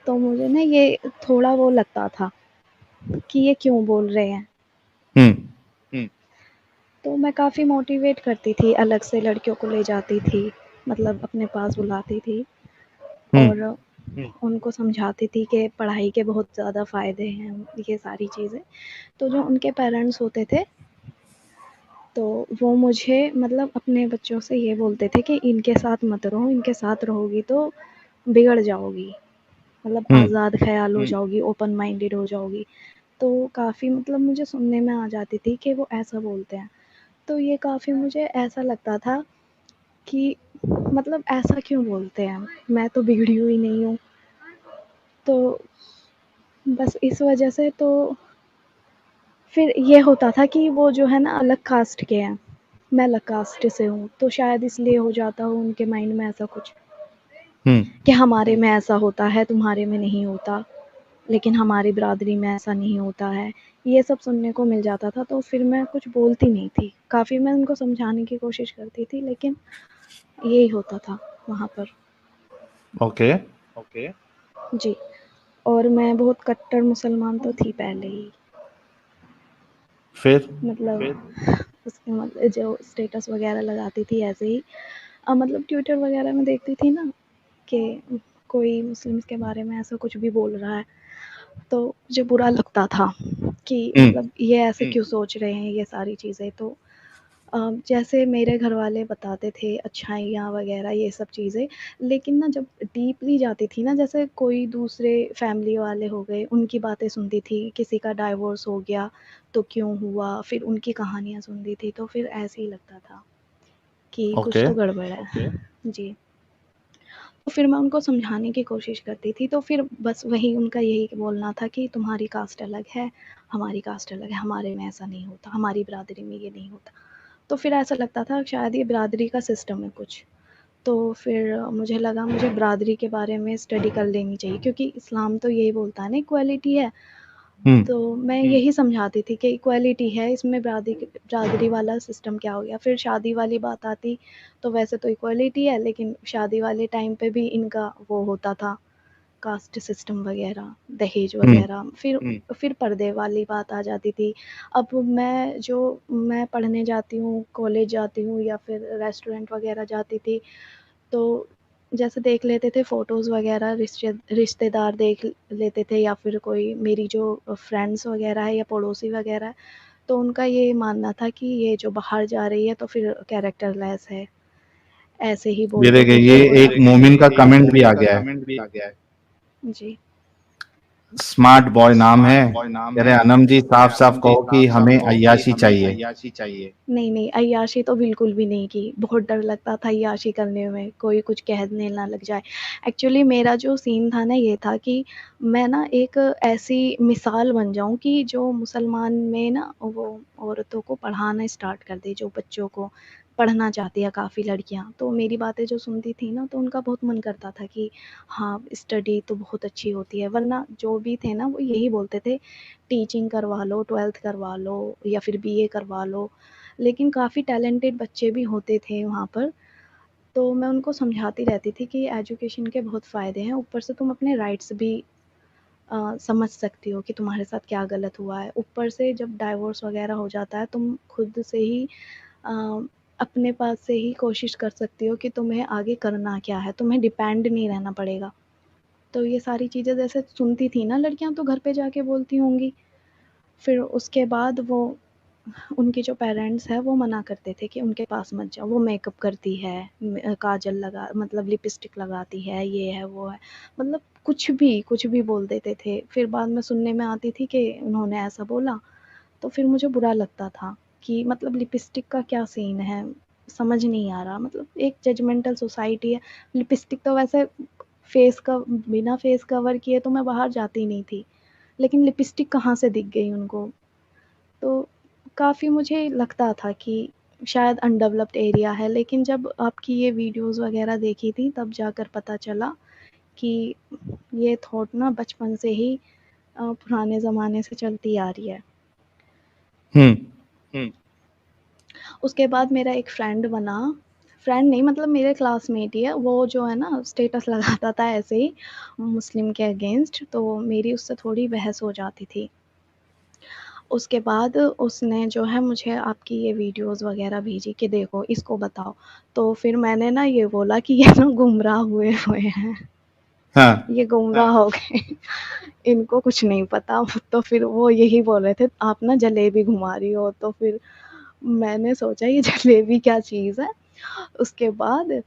तो मुझे ना ये थोड़ा वो लगता था कि ये क्यों बोल रहे हैं। हम्म। तो मैं काफ़ी मोटिवेट करती थी, अलग से लड़कियों को ले जाती थी, मतलब अपने पास बुलाती थी और उनको समझाती थी कि पढ़ाई के बहुत ज़्यादा फ़ायदे हैं, ये सारी चीज़ें। तो जो उनके पेरेंट्स होते थे, तो वो मुझे मतलब अपने बच्चों से ये बोलते थे कि इनके साथ मत रहो, इनके साथ रहोगी तो बिगड़ जाओगी, मतलब आज़ाद ख़याल हो जाओगी, ओपन माइंडेड हो जाओगी। तो काफ़ी मतलब मुझे सुनने में आ जाती थी कि वो ऐसा बोलते हैं। तो ये काफ़ी मुझे ऐसा लगता था कि मतलब ऐसा क्यों बोलते हैं? मैं तो बिगड़ी हुई नहीं हूँ। तो बस इस वज़ह से तो फिर ये होता था कि वो जो है ना अलग कास्ट के हैं, मैं अलग कास्ट से हूँ, तो शायद इसलिए हो जाता हो उनके माइंड में ऐसा कुछ कि हमारे में ऐसा होता है, तुम्हारे में नहीं होता, लेकिन हमारी बिरादरी में ऐसा नहीं होता है। ये सब सुनने को मिल जाता था, तो फिर मैं कुछ बोलती नहीं थी। काफ़ी मैं उनको समझाने की कोशिश करती थी, लेकिन यही होता था वहाँ पर। ओके। जी, और मैं बहुत कट्टर मुसलमान तो थी पहले ही, फिर मतलब उसके मतलब जो स्टेटस वगैरह लगाती थी ऐसे ही। मतलब ट्विटर वगैरह में देखती थी ना कि कोई मुस्लिम्स के बारे में ऐसा कुछ भी बोल रहा है, तो मुझे बुरा लगता था कि मतलब ये ऐसे क्यों सोच रहे हैं ये सारी चीज़ें। तो जैसे मेरे घर वाले बताते थे अच्छाइयाँ वगैरह ये सब चीज़ें, लेकिन ना जब डीपली जाती थी ना, जैसे कोई दूसरे फैमिली वाले हो गए, उनकी बातें सुनती थी, किसी का डाइवोर्स हो गया तो क्यों हुआ, फिर उनकी कहानियाँ सुनती थी, तो फिर ऐसे ही लगता था कि कुछ ओके। तो गड़बड़ है। जी, तो फिर मैं उनको समझाने की कोशिश करती थी, तो फिर बस वही उनका यही बोलना था कि तुम्हारी कास्ट अलग है, हमारी कास्ट अलग है, हमारे में ऐसा नहीं होता, हमारी बिरादरी में ये नहीं होता। तो फिर ऐसा लगता था शायद ये बिरादरी का सिस्टम है कुछ। तो फिर मुझे लगा मुझे बिरादरी के बारे में स्टडी कर लेनी चाहिए, क्योंकि इस्लाम तो यही बोलता है ना इक्वालिटी है। तो मैं यही समझाती थी कि इक्वालिटी है, इसमें बिरादरी वाला सिस्टम क्या हो गया। फिर शादी वाली बात आती, तो वैसे तो इक्वालिटी है, लेकिन शादी वाले टाइम पे भी इनका वो होता था, कास्ट सिस्टम वगैरह, दहेज वगैरह। फिर पर्दे वाली बात आ जाती थी। अब मैं पढ़ने जाती हूँ, कॉलेज जाती हूँ या फिर रेस्टोरेंट वगैरह जाती थी, तो जैसे देख लेते थे फ़ोटोज़ वगैरह, रिश्तेदार देख लेते थे या फिर कोई मेरी जो फ्रेंड्स वगैरह है या पड़ोसी वगैरह है, तो उनका ये मानना था कि ये जो बाहर जा रही है तो फिर कैरेक्टरलेस है, ऐसे ही ये बोलते देखिए थे ये फिर। एक मोमिन का कमेंट भी आ गया है। जी। स्मार्ट बॉय नाम है, कह रहे अनम जी साफ साफ कहो कि हमें अय्याशी चाहिए। नहीं, नहीं, अय्याशी तो बिल्कुल भी नहीं की। बहुत डर लगता था अय्याशी करने में, कोई कुछ कहने ना लग जाए। एक्चुअली मेरा जो सीन था ना ये था कि मैं ना एक ऐसी मिसाल बन जाऊँ कि जो मुसलमान में ना वो औरतों को पढ़ाना स्टार्ट कर दे, जो बच्चों को पढ़ना चाहती है काफ़ी लड़कियाँ। तो मेरी बातें जो सुनती थी ना, तो उनका बहुत मन करता था कि हाँ, स्टडी तो बहुत अच्छी होती है। वरना जो भी थे ना वो यही बोलते थे, टीचिंग करवा लो, 12th करवा लो या फिर बीए करवा लो। लेकिन काफ़ी टैलेंटेड बच्चे भी होते थे वहाँ पर, तो मैं उनको समझाती रहती थी कि एजुकेशन के बहुत फ़ायदे हैं, ऊपर से तुम अपने राइट्स भी समझ सकती हो कि तुम्हारे साथ क्या गलत हुआ है। ऊपर से जब डाइवोर्स वगैरह हो जाता है, तुम खुद से ही अ, अपने पास से ही कोशिश कर सकती हो कि तुम्हें आगे करना क्या है, तुम्हें डिपेंड नहीं रहना पड़ेगा। तो ये सारी चीज़ें जैसे सुनती थी ना लड़कियाँ, तो घर पे जाके बोलती होंगी। फिर उसके बाद वो उनके जो पेरेंट्स हैं वो मना करते थे कि उनके पास मत जाओ, वो मेकअप करती है, काजल लगा मतलब लिपस्टिक लगाती है, ये है वो है, मतलब कुछ भी बोल देते थे। फिर बाद में सुनने में आती थी कि उन्होंने ऐसा बोला, तो फिर मुझे बुरा लगता था कि मतलब लिपस्टिक का क्या सीन है, समझ नहीं आ रहा, मतलब एक जजमेंटल सोसाइटी है। लिपस्टिक तो वैसे फेस का बिना फेस कवर किए तो मैं बाहर जाती नहीं थी, लेकिन लिपस्टिक कहाँ से दिख गई उनको। तो काफ़ी मुझे लगता था कि शायद अनडेवलप्ड एरिया है, लेकिन जब आपकी ये वीडियोज़ वग़ैरह देखी थी तब जाकर पता चला कि ये थॉट ना बचपन से ही पुराने ज़माने से चलती आ रही है। हम्म उसके बाद मेरा एक फ्रेंड बना, फ्रेंड नहीं मतलब मेरे क्लासमेट ही है, वो जो है ना स्टेटस लगाता था ऐसे ही मुस्लिम के अगेंस्ट, तो मेरी उससे थोड़ी बहस हो जाती थी। उसके बाद उसने जो है मुझे आपकी ये वीडियोज़ वग़ैरह भेजी कि देखो इसको बताओ, तो फिर मैंने ना ये बोला कि ये ना गुमराह हुए हुए हैं, हाँ ये गुमराह हो गए, इनको कुछ नहीं पता। तो फिर वो यही बोल रहे थे आप ना जलेबी घुमा रही हो, तो फिर मैंने सोचा ये जलेबी क्या चीज़ है। उसके बाद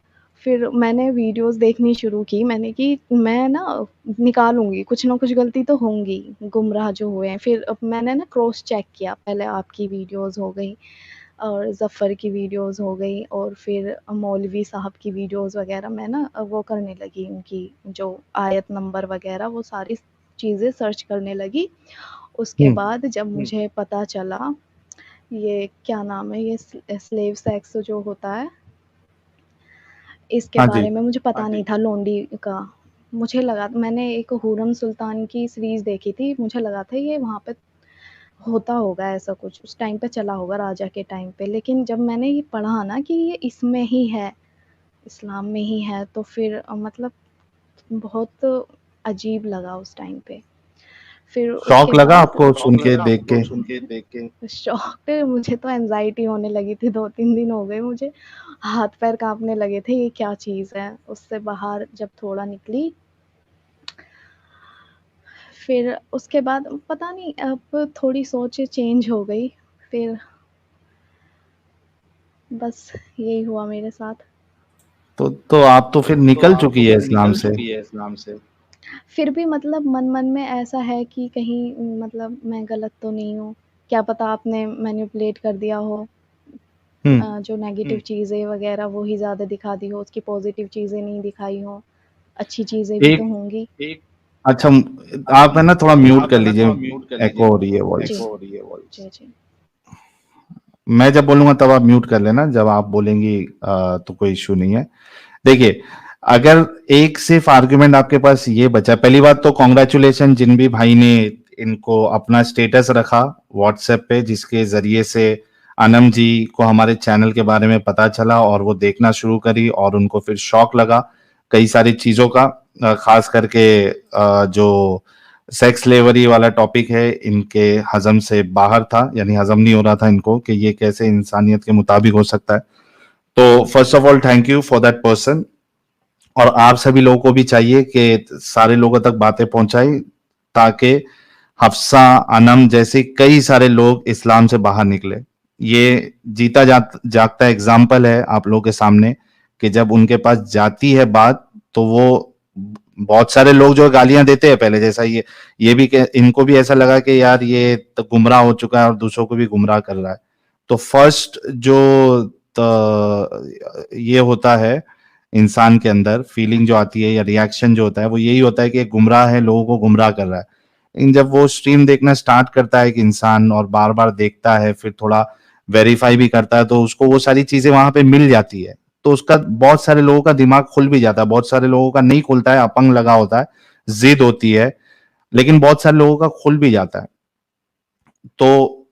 फिर मैंने वीडियोज़ देखनी शुरू की, मैंने कि मैं ना निकालूँगी, कुछ ना कुछ गलती तो होंगी, गुमराह जो हुए हैं। फिर अब मैंने ना क्रॉस चेक किया, पहले आपकी वीडियोज़ हो गई और ज़फ़र की वीडियोज़ हो गई और फिर मौलवी साहब की वीडियोज़ वग़ैरह मैं ना वो करने लगी, उनकी जो आयत नंबर वग़ैरह वो सारी चीज़ें सर्च करने लगी। उसके हम्म बाद जब मुझे पता चला ये क्या नाम है, ये स्लेव सेक्स जो होता है, इसके हाँ जी बारे में मुझे पता नहीं था लोंडी का। मुझे लगा मैंने एक हुरम सुल्तान की सीरीज़ देखी थी, मुझे लगा था ये वहाँ पे होता होगा ऐसा कुछ, उस टाइम पे चला होगा राजा के टाइम पे। लेकिन जब मैंने ये पढ़ा ना कि ये इसमें ही है, इस्लाम में ही है, तो फिर मतलब बहुत अजीब लगा उस टाइम पे। फिर शौक उसके लगा बाद आपको सुन के देख के? शौक पे मुझे तो एंग्ज़ायटी होने लगी थी, 2-3 दिन हो गए मुझे, हाथ-पैर काँपने लगे थे, ये क्या चीज़ है? उससे बाहर जब थोड़ा निकली, फिर उसके बाद पता नहीं अब थोड़ी सोच चेंज हो गई, फिर बस यही हुआ मेरे साथ। तो आप तो फिर निकल चुकी है इस्लाम से। फिर भी मतलब मन-मन में ऐसा है कि कहीं मतलब मैं गलत तो नहीं हूँ, क्या पता आपने मैनिपुलेट कर दिया हो, जो नेगेटिव चीज़ें वग़ैरह वो ही ज़्यादा दिखा दी हो, उसकी पॉज़िटिव चीज़ें नहीं दिखाई हों, अच्छी चीज़ें भी तो एक होंगी। अच्छा, आप है ना थोड़ा म्यूट कर लीजिए, एको हो रही है जी, वॉइस। जी, जी। मैं जब बोलूंगा तब आप म्यूट कर लेना, जब आप बोलेंगी तो कोई इश्यू नहीं है। देखिए, अगर एक सिर्फ आर्गुमेंट आपके पास ये बचा, पहली बात तो कॉन्ग्रेचुलेशन जिन भी भाई ने इनको अपना स्टेटस रखा व्हाट्सएप पे, जिसके जरिए से अनम जी को हमारे चैनल के बारे में पता चला और वो देखना शुरू करी और उनको फिर शौक लगा कई सारी चीजों का, खास करके जो सेक्स स्लेवरी वाला टॉपिक है इनके हजम से बाहर था, यानी हजम नहीं हो रहा था इनको कि ये कैसे इंसानियत के मुताबिक हो सकता है। तो first of all thank you for that person. और आप सभी लोगों को भी चाहिए कि सारे लोगों तक बातें पहुंचाई, ताकि हफ्सा, अनम जैसे कई सारे लोग इस्लाम से बाहर निकले। ये जीता जागता एग्जाम्पल है आप लोगों के सामने कि जब उनके पास जाती है बात तो वो, बहुत सारे लोग जो गालियां देते हैं पहले जैसा, ये भी इनको भी ऐसा लगा कि यार ये तो गुमराह हो चुका है और दूसरों को भी गुमराह कर रहा है। तो फर्स्ट जो ये होता है इंसान के अंदर फीलिंग जो आती है या रिएक्शन जो होता है वो यही होता है कि एक गुमराह है, लोगों को गुमराह कर रहा है। लेकिन जब वो स्ट्रीम देखना स्टार्ट करता है एक इंसान और बार बार देखता है, फिर थोड़ा वेरीफाई भी करता है, तो उसको वो सारी चीजें वहां पे मिल जाती है, तो उसका बहुत सारे लोगों का दिमाग खुल भी जाता है, बहुत सारे लोगों का नहीं खुलता है, अपंग लगा होता है, जिद होती है, लेकिन बहुत सारे लोगों का खुल भी जाता है। तो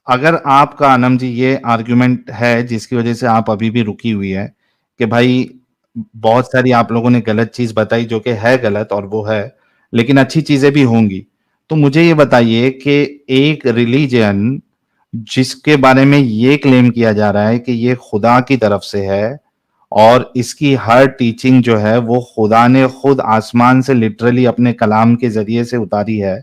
अगर आपका आनंद जी ये आर्ग्यूमेंट है जिसकी वजह से आप अभी भी रुकी हुई है कि भाई बहुत सारी आप लोगों ने गलत चीज बताई जो कि है गलत और वो है, लेकिन अच्छी चीजें भी होंगी, तो मुझे ये बताइए कि एक रिलीजन जिसके बारे में ये क्लेम किया जा रहा है कि ये खुदा की तरफ से है और इसकी हर टीचिंग जो है वो खुदा ने खुद आसमान से लिटरली अपने कलाम के जरिए से उतारी है,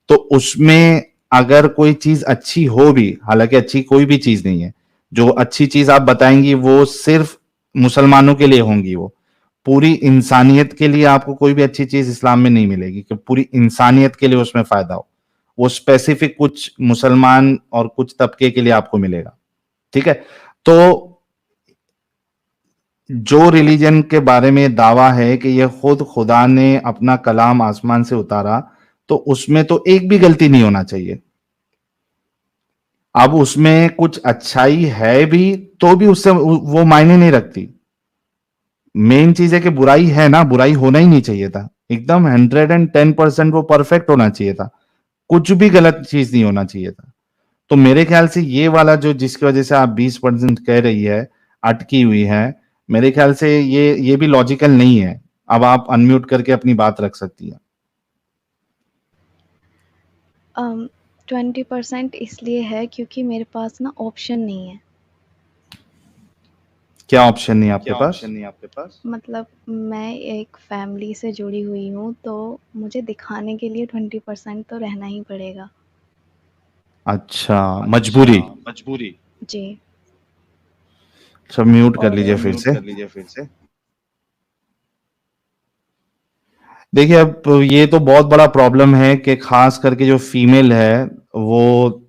तो उसमें अगर कोई चीज अच्छी हो भी, हालांकि अच्छी कोई भी चीज नहीं है, जो अच्छी चीज आप बताएंगी वो सिर्फ मुसलमानों के लिए होंगी, वो पूरी इंसानियत के लिए आपको कोई भी अच्छी चीज इस्लाम में नहीं मिलेगी कि पूरी इंसानियत के लिए उसमें फायदा हो, वो स्पेसिफिक कुछ मुसलमान और कुछ तबके के लिए आपको मिलेगा। ठीक है, तो जो रिलीजन के बारे में दावा है कि ये खुद खुदा ने अपना कलाम आसमान से उतारा, तो उसमें तो एक भी गलती नहीं होना चाहिए। अब उसमें कुछ अच्छाई है भी तो भी उससे वो मायने नहीं रखती। मेन चीज है कि बुराई है ना, बुराई होना ही नहीं चाहिए था, एकदम 110% वो परफेक्ट होना चाहिए था, कुछ भी गलत चीज नहीं होना चाहिए था। तो मेरे ख्याल से ये वाला जो जिसकी वजह से आप 20% कह रही है अटकी हुई है, मेरे ख्याल से ये भी लॉजिकल नहीं है। अब आप अनम्यूट करके अपनी बात रख सकती हैं। 20% इसलिए है क्योंकि मेरे पास ना ऑप्शन नहीं है। क्या ऑप्शन नहीं आपके पास? मतलब मैं एक फैमिली से जुड़ी हुई हूँ, तो मुझे दिखाने के लिए 20% तो रहना ही पड़ेगा। अच्छा, मजबूरी। जी। सब म्यूट कर लीजिए फिर से। देखिए, अब ये तो बहुत बड़ा प्रॉब्लम है कि खास करके जो फीमेल है वो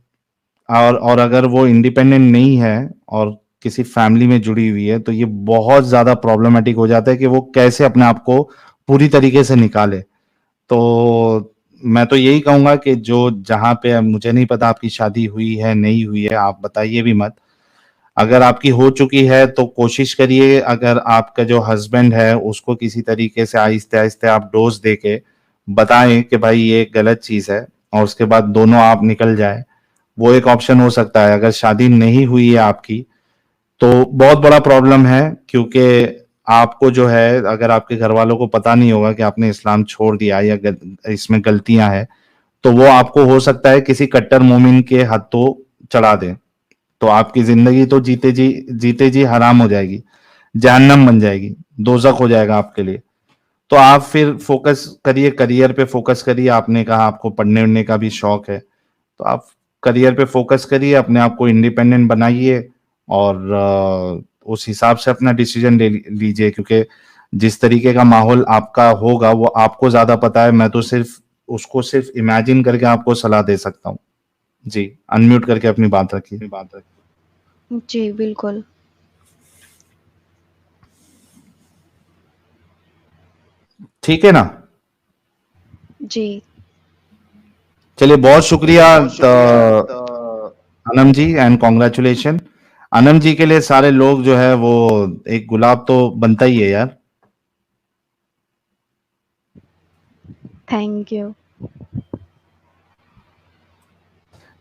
और अगर वो इंडिपेंडेंट नहीं है और किसी फैमिली में जुड़ी हुई है, तो ये बहुत ज्यादा प्रॉब्लमेटिक हो जाता है कि वो कैसे अपने आप को पूरी तरीके से निकाले। तो मैं तो यही कहूंगा कि जो जहां पे, मुझे नहीं पता आपकी शादी हुई है नहीं हुई है, आप बताइए भी मत। अगर आपकी हो चुकी है तो कोशिश करिए, अगर आपका जो हस्बैंड है उसको किसी तरीके से आहिस्ते आहिस्ते आप डोज दे के बताएं कि भाई ये गलत चीज है, और उसके बाद दोनों आप निकल जाए, वो एक ऑप्शन हो सकता है। अगर शादी नहीं हुई है आपकी तो बहुत बड़ा प्रॉब्लम है, क्योंकि आपको जो है, अगर आपके घर वालों को पता नहीं होगा कि आपने इस्लाम छोड़ दिया या इसमें गलतियां हैं, तो वो आपको हो सकता है किसी कट्टर मोमिन के हाथों चढ़ा दें, तो आपकी जिंदगी तो जीते जी हराम हो जाएगी, जहन्नम बन जाएगी, दोजख हो जाएगा आपके लिए। तो आप फिर फोकस करिए, करियर पे फोकस करिए। आपने कहा आपको पढ़ने उढ़ने का भी शौक है, तो आप करियर पे फोकस करिए, अपने आप को इंडिपेंडेंट बनाइए और उस हिसाब से अपना डिसीजन ले लीजिए, क्योंकि जिस तरीके का माहौल आपका होगा वो आपको ज्यादा पता है। मैं तो सिर्फ इमेजिन करके आपको सलाह दे सकता हूँ। जी, अनम्यूट करके अपनी बात रखिए। जी, बिल्कुल। ठीक है ना? जी। चलिए, बहुत शुक्रिया अनम जी, एंड कॉन्ग्रेचुलेशन। अनम जी के लिए सारे लोग जो है वो एक गुलाब तो बनता ही है यार। Thank you.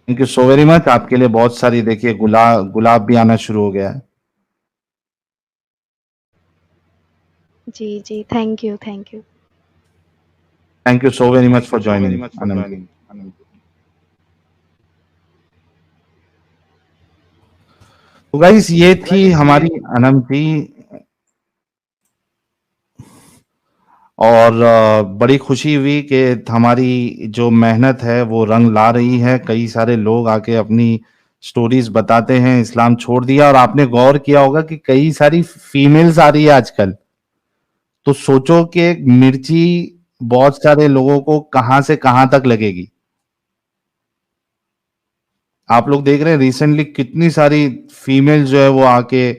Thank you so very much. आपके लिए बहुत सारी, देखिए, गुलाब भी आना शुरू हो गया है। जी, जी, thank you, thank you. Thank you so very much for joining Anam ji. तो गाइस, ये थी हमारी अनम जी, और बड़ी खुशी हुई कि हमारी जो मेहनत है वो रंग ला रही है। कई सारे लोग आके अपनी स्टोरीज बताते हैं, इस्लाम छोड़ दिया, और आपने गौर किया होगा कि कई सारी फीमेल्स आ रही है आजकल। तो सोचो कि मिर्ची बहुत सारे लोगों को कहां से कहां तक लगेगी। आप लोग देख रहे हैं रिसेंटली कितनी सारी फीमेल जो है वो आके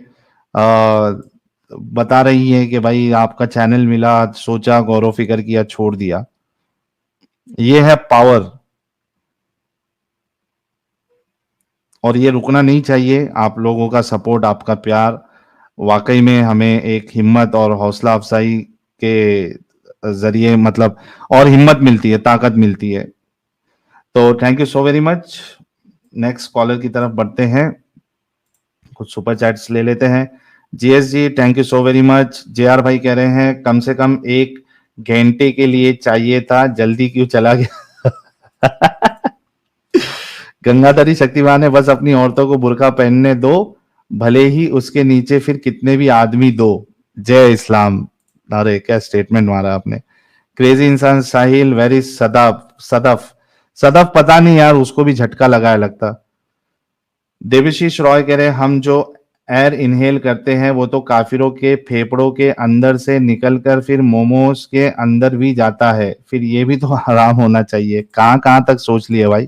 बता रही है कि भाई आपका चैनल मिला, सोचा, गौर फिक्र किया, छोड़ दिया। ये है पावर, और ये रुकना नहीं चाहिए। आप लोगों का सपोर्ट, आपका प्यार वाकई में हमें एक हिम्मत और हौसला अफजाई के जरिए, मतलब, और हिम्मत मिलती है, ताकत मिलती है। तो thank you so very much. Next collar की तरफ बढ़ते हैं, कुछ सुपर चैट्स ले लेते हैं। GS ji, thank you so very much. JR भाई कह रहे हैं कम से कम 1 घंटे के लिए चाहिए था, जल्दी क्यों चला गया? गंगाधरी शक्तिमान है, बस अपनी औरतों को बुर्का पहनने दो, भले ही उसके नीचे फिर कितने भी आदमी दो। जय इस्लाम। अरे क्या स्टेटमेंट मारा आपने। क्रेजी इंसान साहिल, वेरी सदफ पता नहीं यार, उसको भी झटका लगा है लगता। देवशीष रॉय कह रहे हैं हम जो एयर इनहेल करते हैं वो तो काफिरों के फेफड़ों के अंदर से निकलकर फिर मोमोज के अंदर भी जाता है, फिर ये भी तो हराम होना चाहिए। कहां तक सोच लिया भाई।